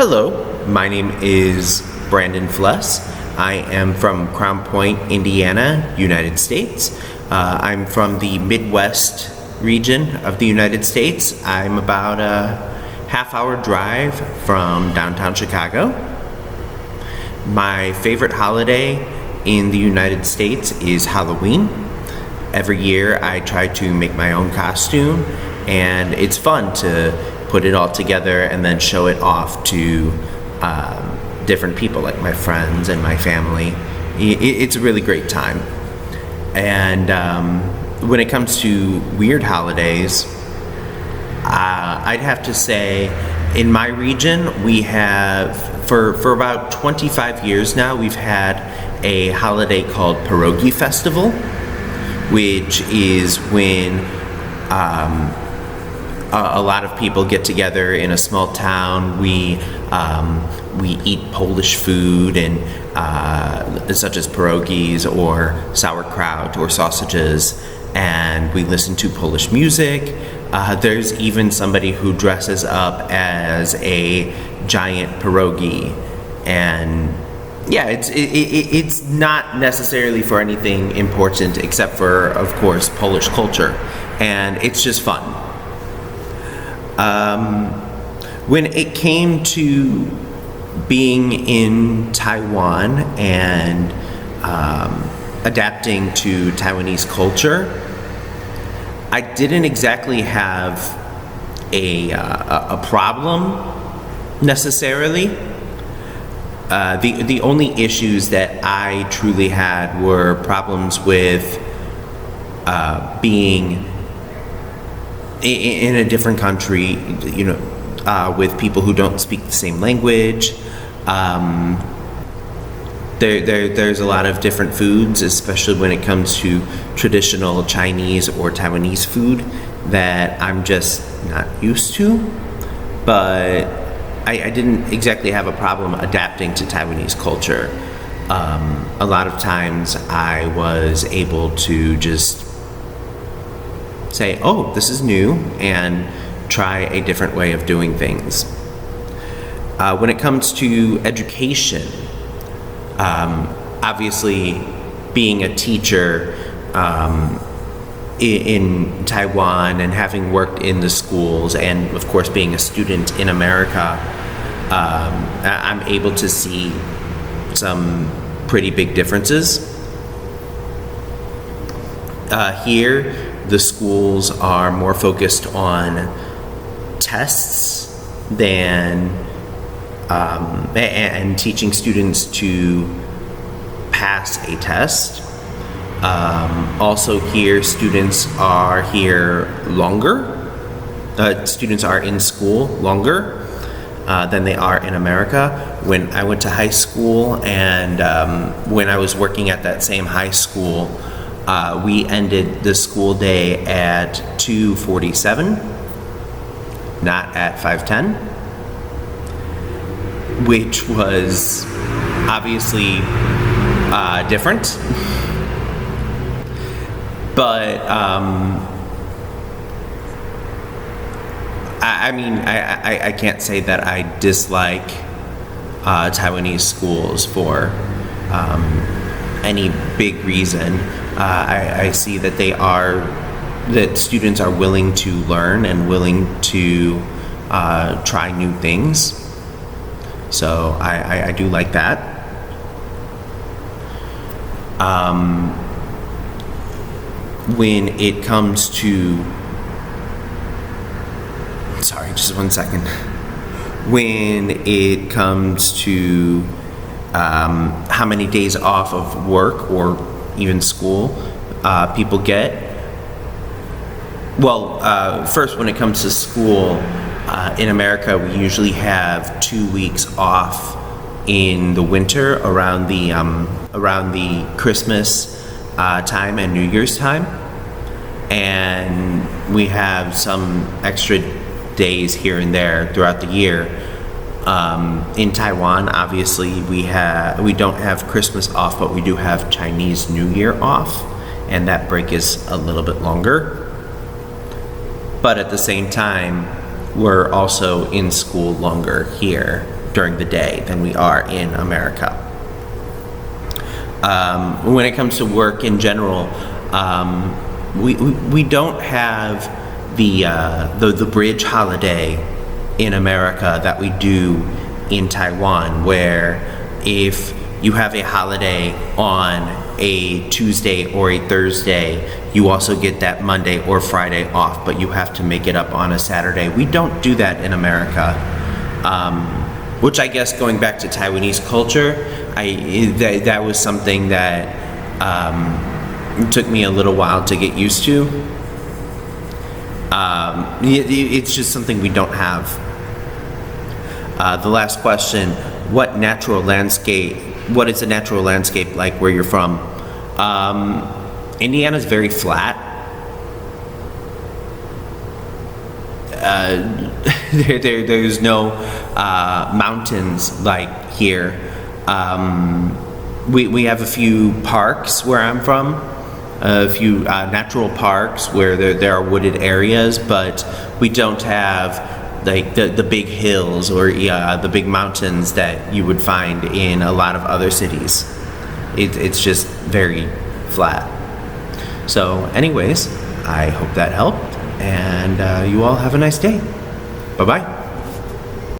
Hello, my name is Brandon Fless. I am from Crown Point, Indiana, United States. I'm from the Midwest region of the United States. I'm about a half-hour drive from downtown Chicago. My favorite holiday in the United States is Halloween. Every year I try to make my own costume, and it's fun to put it all together and then show it off to different people, like my friends and my family. It's a really great time. And when it comes to weird holidays, I'd have to say in my region we have, for about 25 years now, we've had a holiday called Pierogi Festival, which is when a lot of people get together in a small town. We eat Polish food and such as pierogies or sauerkraut or sausages, and we listen to Polish music. There's even somebody who dresses up as a giant pierogi, and yeah, it's not necessarily for anything important except for, of course, Polish culture, and it's just fun. When it came to being in Taiwan and adapting to Taiwanese culture, I didn't exactly have a problem necessarily. The only issues that I truly had were problems with being in a different country, with people who don't speak the same language. There's a lot of different foods, especially when it comes to traditional Chinese or Taiwanese food, that I'm just not used to. But I didn't exactly have a problem adapting to Taiwanese culture. A lot of times I was able to just say, oh, this is new, and try a different way of doing things. When it comes to education, obviously being a teacher in Taiwan and having worked in the schools, and of course being a student in America, I'm able to see some pretty big differences. Here, the schools are more focused on tests than and teaching students to pass a test. Also here, students are here longer. Students are in school longer than they are in America. When I went to high school and when I was working at that same high school, we ended the school day at 2:47, not at 5:10, which was obviously different. But I can't say that I dislike Taiwanese schools for any big reason. I see that that students are willing to learn and willing to try new things. So I do like that. When it comes to, sorry, just one second. When it comes to how many days off of work or even school people get, well, first, when it comes to school, in America, we usually have 2 weeks off in the winter around the Christmas time and New Year's time, and we have some extra days here and there throughout the year. In Taiwan, obviously, we don't have Christmas off, but we do have Chinese New Year off, and that break is a little bit longer. But at the same time, we're also in school longer here during the day than we are in America. When it comes to work in general, we don't have the bridge holiday in America that we do in Taiwan, where if you have a holiday on a Tuesday or a Thursday, you also get that Monday or Friday off, but you have to make it up on a Saturday. We don't do that in America, which I guess, going back to Taiwanese culture, that was something that took me a little while to get used to. It's just something we don't have. The last question: what is the natural landscape like where you're from? Indiana's very flat. There's no mountains like here. We have a few parks where I'm from, a few natural parks where there are wooded areas, but we don't have like the big hills or the big mountains that you would find in a lot of other cities. It's just very flat. So anyways, I hope that helped, and you all have a nice day. Bye-bye.